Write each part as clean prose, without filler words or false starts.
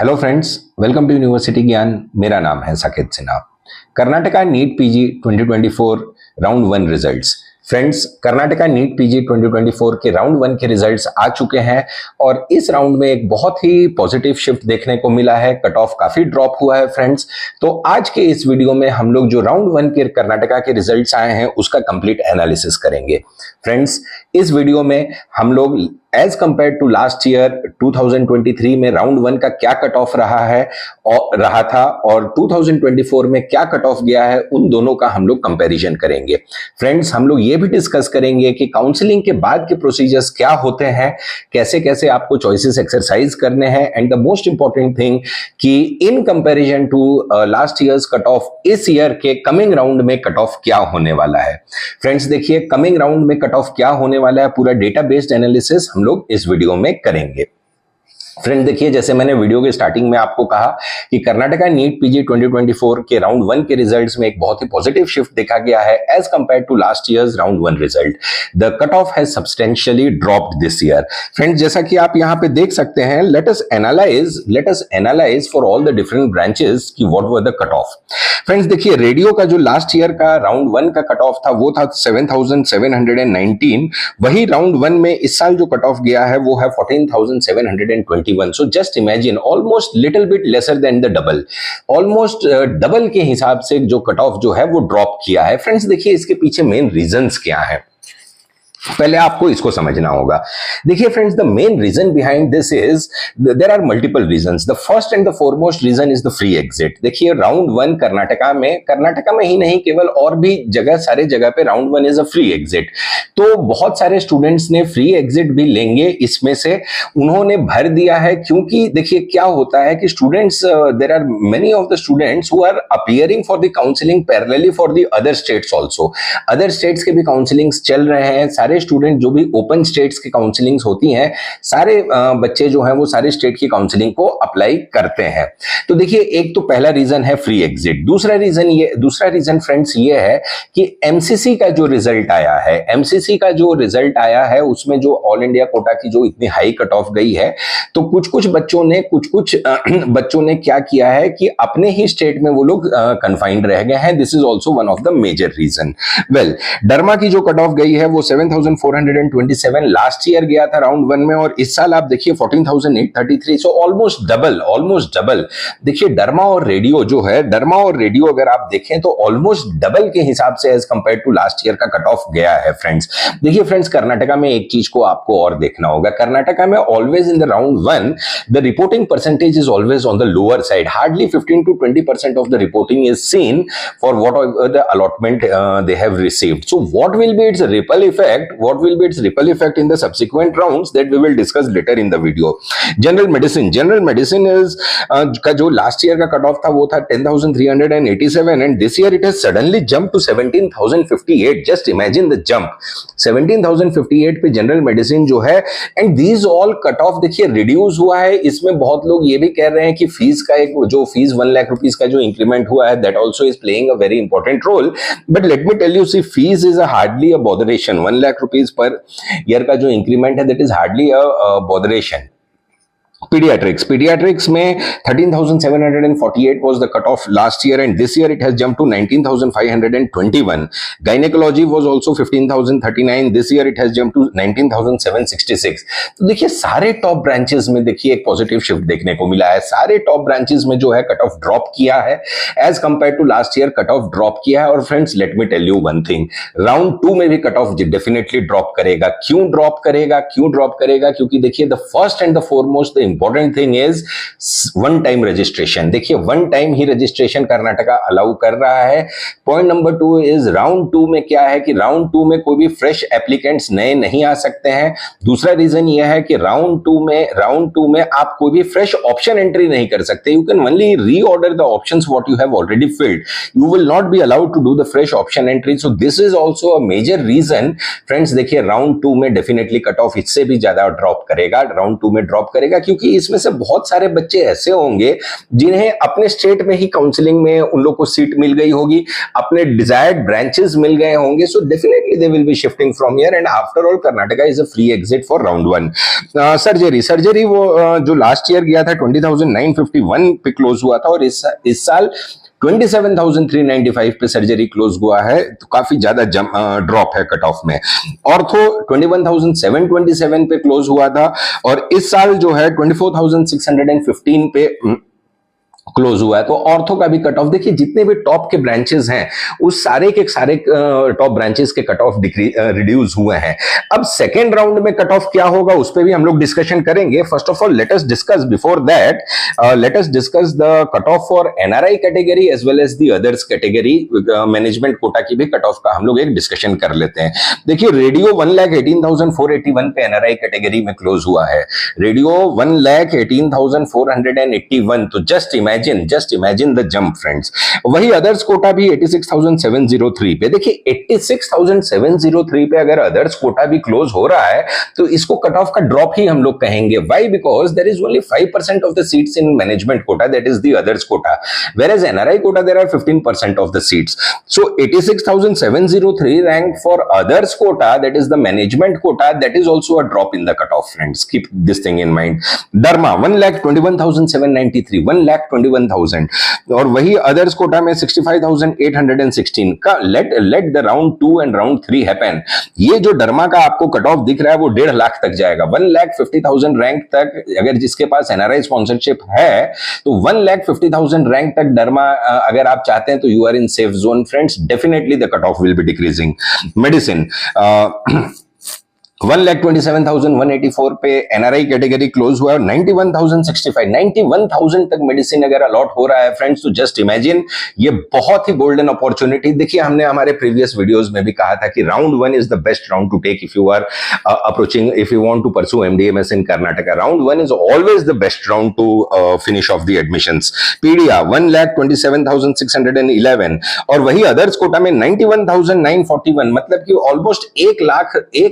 Hello friends, welcome to university Gyan. मेरा नाम है Saket Sinha. Karnataka NEET PG 2024 round one results. Friends, Karnataka NEET PG 2024 के round one के रिजल्ट्स आ चुके हैं और इस राउंड में एक बहुत ही पॉजिटिव शिफ्ट देखने को मिला है। कट ऑफ काफी ड्रॉप हुआ है फ्रेंड्स। तो आज के इस वीडियो में हम लोग जो राउंड वन के कर्नाटका के रिजल्ट्स आए हैं उसका कंप्लीट एनालिसिस करेंगे। फ्रेंड्स, इस वीडियो में हम लोग as compare to last year 2023 में राउंड वन का क्या कट ऑफ रहा था और 2024 में क्या कट ऑफ गया है, उन दोनों का हम लोग कंपैरिजन करेंगे। फ्रेंड्स, हम लोग ये भी डिस्कस करेंगे कि काउंसलिंग के बाद के प्रोसीजर्स क्या होते हैं, कैसे कैसे आपको चॉइसेस एक्सरसाइज करने हैं, and the most important thing कि in comparison to last years cut off इस ईयर के कमिंग राउंड में कट ऑफ क्या होने वाला है। फ्रेंड्स देखिए, कमिंग राउंड में कट ऑफ क्या होने वाला है, पूरा डेटा बेस्ड एनालिसिस हम लोग इस वीडियो में करेंगे। फ्रेंड देखिए, जैसे मैंने वीडियो के स्टार्टिंग में आपको कहा कि कर्नाटका नीट पीजी 2024 के राउंड वन के रिजल्ट्स में एक बहुत ही पॉजिटिव शिफ्ट देखा गया है as compare to last years round one result. The cut off has substantially dropped this year. Friends, जैसा कि आप यहां पे देख सकते हैं, let us analyse for all the different branches कि what were the cut off. Friends देखिए, रेडियो का जो लास्ट ईयर का राउंड वन का कट ऑफ था वो था 7,719। वही राउंड वन में इस साल जो कट ऑफ गया है वो है 14,721। So just imagine almost little bit lesser than the double, almost double के हिसाब से जो कट ऑफ जो है वो ड्रॉप किया है। फ्रेंड्स देखिए, इसके पीछे मेन रीजंस क्या है, पहले आपको इसको समझना होगा। देखिए friends, the main reason behind this is there are multiple reasons. The first and the foremost reason is the free exit. देखिए, राउंड वन कर्नाटका में ही नहीं, केवल और भी जगह, सारे जगह पे round one is a free exit. तो बहुत सारे स्टूडेंट्स ने फ्री एग्जिट भी लेंगे, इसमें से उन्होंने भर दिया है। क्योंकि देखिए क्या होता है कि students, there are many of the students who are appearing for the counselling parallelly for the other states also. Other states के भी काउंसलिंग्स चल रहे हैं। सारे स्टूडेंट जो भी ओपन स्टेट्स की काउंसलिंग्स होती हैं, सारे बच्चे जो हैं वो सारे स्टेट की काउंसलिंग को अप्लाई करते हैं। तो देखिए, एक तो पहला रीजन है फ्री एग्जिट। दूसरा रीजन फ्रेंड्स ये है कि एमसीसी का जो रिजल्ट आया है उसमें जो ऑल इंडिया कोटा की जो इतनी हाई कट ऑफ गई है, तो कुछ बच्चों ने क्या किया है कि अपने ही स्टेट में वो लोग कन्फाइंड रह गए हैं। This is also one of the major reason. Well, derma की जो कट ऑफ गई है वो 7,427 लास्ट ईयर गया था राउंड वन में, और इस साल आप देखिए 14,833। So almost double. देखिए, डरमा और रेडियो अगर आप देखें तो ऑलमोस्ट डबल के हिसाब से as compare to last year का कट ऑफ गया है। फ्रेंड्स देखिए, फ्रेंड्स कर्नाटका में एक चीज को आपको और देखना होगा। कर्नाटका में always in the round one the reporting percentage is always on the lower side. Hardly 15 to 20% of the reporting is seen for what the allotment they have received. So what will be its ripple effect in the subsequent rounds that we will discuss later in the video. General medicine is का जो last year का cut off था वो था 10,387 and this year it has suddenly jumped to 17,058. just imagine the jump, 17,058 पे general medicine जो है, and these all cut off देखिए रिड्यूस हुआ है। इसमें बहुत लोग ये भी कह रहे हैं कि फीस का एक जो फीस 1 लाख रुपीस का जो इंक्रीमेंट हुआ है, that also is playing a very important role. But let me tell you, see, fees is hardly a botheration. 1 lakh rupees per year का जो इंक्रीमेंट है, that is hardly a botheration. Paediatrics में 13,748 was the cutoff last year and this year it has jumped to 19,521. Gynecology was also 15,039. This year it has jumped to 19,766. तो देखिए, सारे top branches में देखिए एक पॉजिटिव शिफ्ट देखने को मिला है। सारे टॉप ब्रांचेस में जो है कट ऑफ ड्रॉप किया है as compare to last year, cut off drop किया है। और friends, let me tell you one thing, round two में भी कट ऑफ डेफिनेटली ड्रॉप करेगा। क्यों ड्रॉप करेगा? क्योंकि देखिए, the first and the foremost important thing is one time registration. देखिए, वन टाइम ही रजिस्ट्रेशन कर्नाटका अलाउ कर रहा है। Point number 2 is round two में क्या है कि राउंड टू में कोई भी फ्रेश एप्लीकेंट्स नए नहीं आ सकते हैं। दूसरा रीजन यह है कि राउंड टू में आप कोई भी फ्रेश ऑप्शन एंट्री नहीं कर सकते। You can only reorder the options what you have already filled. You will not be allowed to do the fresh option entry. So this is also a major reason. Friends देखिए, round two में definitely cut off इससे भी ज्यादा drop करेगा, round two में drop करेगा, क्योंकि कि इसमें से बहुत सारे बच्चे ऐसे होंगे जिन्हें अपने स्टेट में ही काउंसलिंग में उन लोग को सीट मिल गई होगी, अपने डिजायर्ड ब्रांचेस मिल गए होंगे, so definitely they will be shifting from here and after all Karnataka is a free exit for round 1. Surgery वो जो लास्ट ईयर गया था 20,951 पे क्लोज हुआ था और इस साल 27,395 पे सर्जरी क्लोज हुआ है, तो काफी ज्यादा ड्रॉप है कट ऑफ में. ऑर्थो 21,727 पे क्लोज हुआ था और इस साल जो है 24,615 पे क्लोज हुआ है. तो ऑर्थो का भी कट ऑफ देखिए, जितने भी टॉप के ब्रांचेस हैं उस सारे के सारे टॉप ब्रांचेस के कट ऑफ रिड्यूस हुए हैं. अब सेकेंड राउंड में कट ऑफ क्या होगा उस पर भी हम लोग डिस्कशन करेंगे. First of all let us discuss before that let us discuss the cut off for NRI category as well as the others category. Management quota की भी कट ऑफ का हम लोग एक डिस्कशन कर लेते हैं. देखिए रेडियो 1,18,481 पे एनआरआई कैटेगरी में क्लोज हुआ है. रेडियो 1,18,481, तो just imagine the jump friends. वही अदर्स कोटा भी 86,703 पे. देखिए 86,703 पे अगर अदर्स कोटा भी क्लोज हो रहा है तो इसको कट ऑफ का ड्रॉप ही हम लोग कहेंगे. Why? Because there is only 5% of the seats in management quota, that is the others quota, whereas NRI quota there are 15% of the seats. So 86,703 rank for others quota, that is the management quota, that is also a drop in the cutoff friends. Keep this thing in mind. Dharma 1,21,793, 1,21,000 और वही others quota में 65,816 का let the round 2 and round 3 happen. ये जो डरमा का आपको cut off दिख रहा है वो 1.5 लाख तक जाएगा. 1,50,000 रैंक तक अगर जिसके पास एनआरआई स्पॉन्सरशिप है तो 1,50,000 रैंक तक डरमा अगर आप चाहते हैं तो you are in safe zone friends. Definitely the cut off will be decreasing. Medicine 1,27,184 पे एनआरआई कैटेगरी क्लोज हुआ है. 91,065 तक मेडिसिन अगर अलॉट हो रहा है फ्रेंड्स तो जस्ट इमेजिन ये बहुत ही गोल्डन अपॉर्चुनिटी. देखिए हमने हमारे प्रीवियस वीडियोस में भी कहा था कि round 1 is the best round to take if you are approaching, if you want to pursue MD MS in Karnataka. Round 1 is always the best round to finish off the admissions. Paedia 1,27,611 और वही others quota में 91,941, मतलब कि almost 1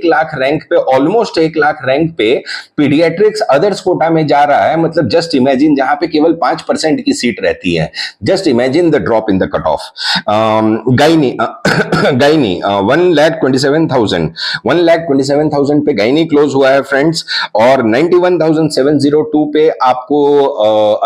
lakh rank पे, almost 1 lakh rank पे paediatrics others quota में जा रहा है. मतलब जस्ट इमेजिन जहां पे केवल 5% की सीट रहती है. Just imagine the drop in the cut of. Gynae 1,27,000 पे गायनी क्लोज हुआ है फ्रेंड्स और 91,702 पे आपको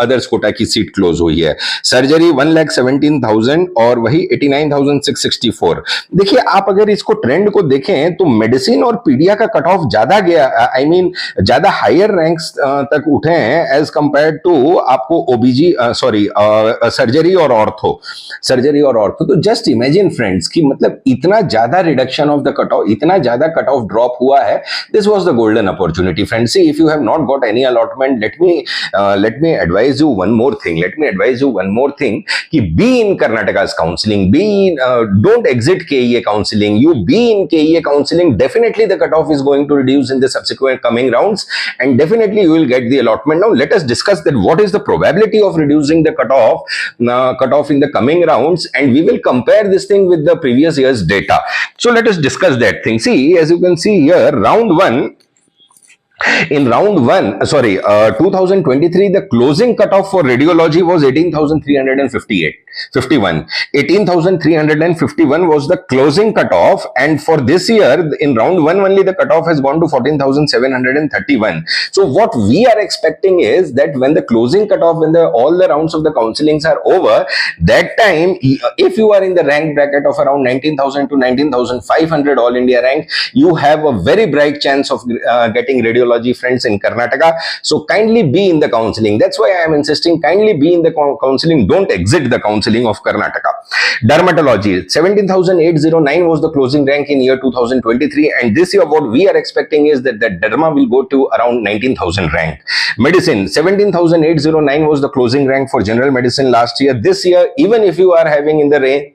अदर्स कोटा की सीट क्लोज हुई है. सर्जरी 1,17,000 और वही 89,664. देखिए आप अगर इसको ट्रेंड को देखें तो मेडिसिन और पीडिया का कट ऑफ ज्यादा गया, आई मीन ज्यादा हायर रैंक्स तक उठे हैं एज कंपेयर टू आपको ओबीजी सर्जरी और ऑर्थो. तो जस्ट इमेजिन फ्रेंड्स कि मतलब इतना ज्यादा reduction of the cut of, इतना ज्यादा कट ऑफ ड्रॉप हुआ है. This was the golden opportunity friends. See if you have not got any allotment, let me advise you one more thing कि be in Karnataka's counseling, don't exit KEA counseling, you be in KEA counseling. Definitely the cutoff is going to reduce in the subsequent coming rounds and definitely you will get the allotment. Now let us discuss that what is the probability of reducing the cutoff in the coming rounds, and we will compare this thing with the previous year's data. So let us discuss that thing. See, as you can see here, in round 1, 2023, the closing cutoff for radiology was 18,351. 18,351 was the closing cutoff, and for this year, in round 1 only, the cutoff has gone to 14,731. So what we are expecting is that when the closing cutoff, when all the rounds of the counselings are over, that time, if you are in the rank bracket of around 19,000 to 19,500 all India rank, you have a very bright chance of getting radiology friends in Karnataka. So kindly be in the counseling. That's why I am insisting, kindly be in the counseling. Don't exit the counseling of Karnataka. Dermatology 17,809 was the closing rank in year 2023, and this year what we are expecting is that the derma will go to around 19,000 rank. Medicine 17,809 was the closing rank for general medicine last year. This year, even if you are having in the range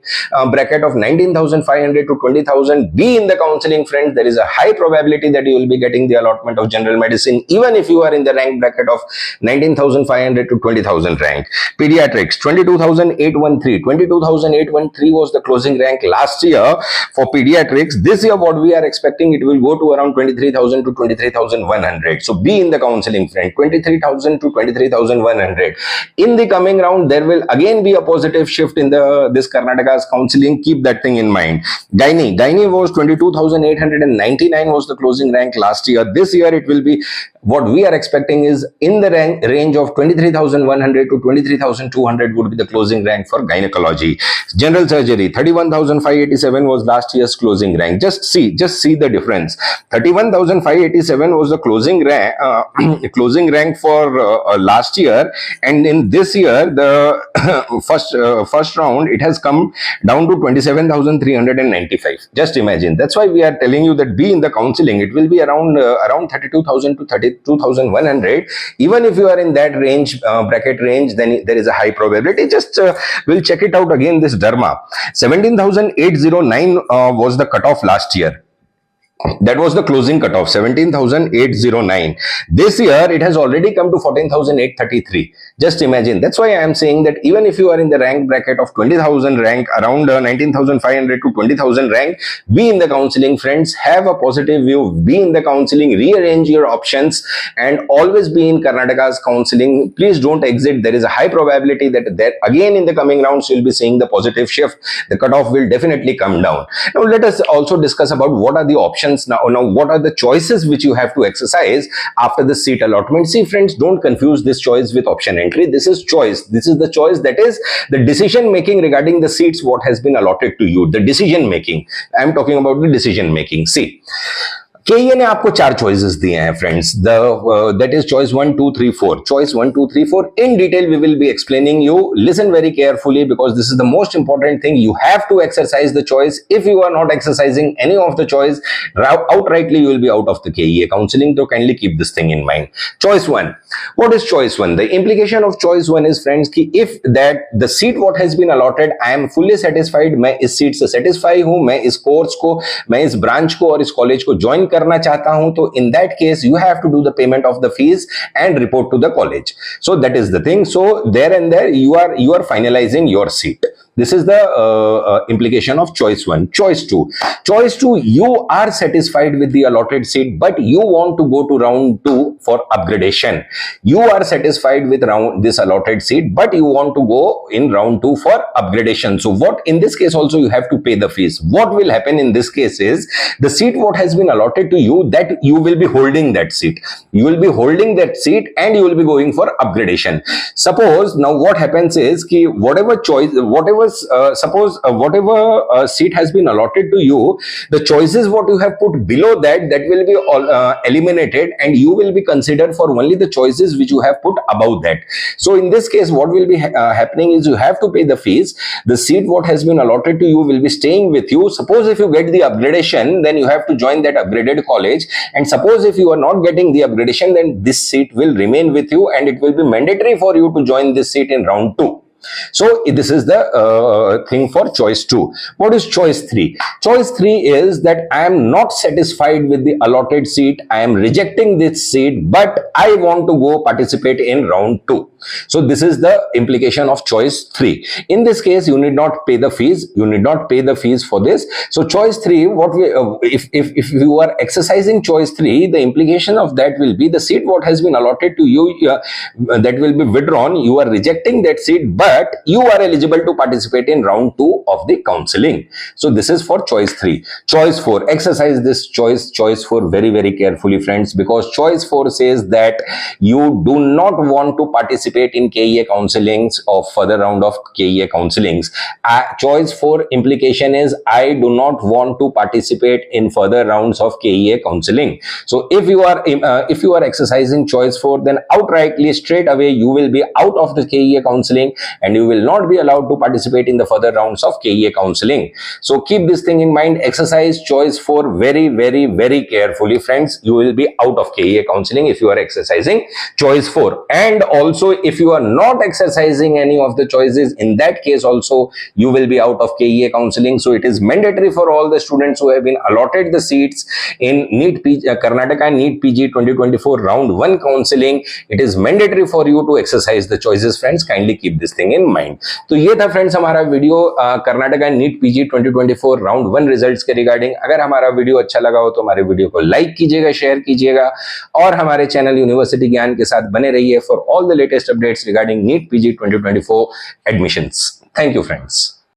bracket of 19,500 to 20,000, be in the counseling friends. There is a high probability that you will be getting the allotment of general general medicine, even if you are in the rank bracket of 19,500 to 20,000 rank. Pediatrics, 22,813. 22,813 was the closing rank last year for pediatrics. This year, what we are expecting, it will go to around 23,000 to 23,100. So be in the counseling, friend. 23,000 to 23,100. In the coming round, there will again be a positive shift in this Karnataka's counseling. Keep that thing in mind. Gynae was 22,899 was the closing rank last year. This year, it will be, what we are expecting is in the range of 23,100 to 23,200 would be the closing rank for gynecology. General surgery, 31,587 was last year's closing rank. Just see the difference. 31,587 was the closing rank for last year, and in this year, the first round, it has come down to 27,395. Just imagine. That's why we are telling you that be in the counseling. It will be around 32,000 to 32,100. Even if you are in that range, bracket range, then there is a high probability. Just we'll check it out again. This Derma, 17,809 was the cutoff last year. That was the closing cutoff, 17,809. This year, it has already come to 14,833. Just imagine. That's why I am saying that even if you are in the rank bracket of 20,000 rank, around 19,500 to 20,000 rank, be in the counseling, friends. Have a positive view. Be in the counseling. Rearrange your options and always be in Karnataka's counseling. Please don't exit. There is a high probability that again in the coming rounds, you'll be seeing the positive shift. The cutoff will definitely come down. Now, let us also discuss about what are the options. Now, what are the choices which you have to exercise after the seat allotment? See, friends, don't confuse this choice with option entry. This is choice. This is the choice, that is the decision making regarding the seats what has been allotted to you. The decision making. I am talking about the decision making. See, KEA ने आपको 4 choices दिए हैं, friends. That is choice 1, 2, 3, 4. Choice 1, 2, 3, 4. In detail, we will be explaining you. Listen very carefully because this is the most important thing. You have to exercise the choice. If you are not exercising any of the choice, outrightly you will be out of the KEA counseling. So kindly keep this thing in mind. Choice 1. What is choice 1? The implication of choice 1 is, friends, कि if that the seat what has been allotted, I am fully satisfied. मैं इस seat से satisfy हूँ. मैं इस course को, मैं इस branch को और इस college को join करना चाहता हूं, तो in that case you have to do the payment of the fees and report to the college. So that is the thing. So there and there you are finalizing your seat. This is the implication of choice 1. Choice 2. Choice 2, you are satisfied with the allotted seat, but you want to go to round 2 for upgradation. You are satisfied with this allotted seat, but you want to go in round 2 for upgradation. So what in this case also you have to pay the fees. What will happen in this case is the seat what has been allotted to you, that you will be holding that seat. You will be holding that seat and you will be going for upgradation. Suppose now what happens is कि whatever seat has been allotted to you, the choices what you have put below that will be eliminated and you will be considered for only the choices which you have put above that. So in this case, what will be happening is you have to pay the fees. The seat what has been allotted to you will be staying with you. Suppose if you get the upgradation, then you have to join that upgraded college, and suppose if you are not getting the upgradation, then this seat will remain with you and it will be mandatory for you to join this seat in round 2. So this is the thing for choice 2. What is choice 3? Choice 3 is that I am not satisfied with the allotted seat. I am rejecting this seat, but I want to go participate in round 2. So this is the implication of choice 3. In this case, you need not pay the fees. You need not pay the fees for this. So choice 3, what we, if you are exercising choice 3, the implication of that will be the seat what has been allotted to you, that will be withdrawn. You are rejecting that seat, but you are eligible to participate in round 2 of the counseling. So this is for choice 3. Choice 4, exercise this choice 4 very, very carefully, friends, because choice 4 says that you do not want to participate in KEA counselings or further round of KEA counselings. Choice 4 implication is I do not want to participate in further rounds of KEA counseling. So if you are exercising choice 4, then outrightly straight away you will be out of the KEA counseling and you will not be allowed to participate in the further rounds of KEA counseling. So keep this thing in mind. Exercise choice 4 very carefully, friends. You will be out of KEA counseling if you are exercising choice 4. And also, if you are not exercising any of the choices, in that case also you will be out of KEA counseling. So it is mandatory for all the students who have been allotted the seats in Karnataka NEET PG 2024 round 1 counseling. It is mandatory for you to exercise the choices, friends. Kindly keep this thing in mind. तो ये था friends हमारा video Karnataka NEET PG 2024 round 1 results के regarding. अगर हमारा video अच्छा लगा हो तो हमारे वीडियो को लाइक कीजिएगा, शेयर कीजिएगा और हमारे चैनल यूनिवर्सिटी ज्ञान के साथ बने रहिए for all the latest updates regarding NEET PG 2024 admissions. Thank you friends.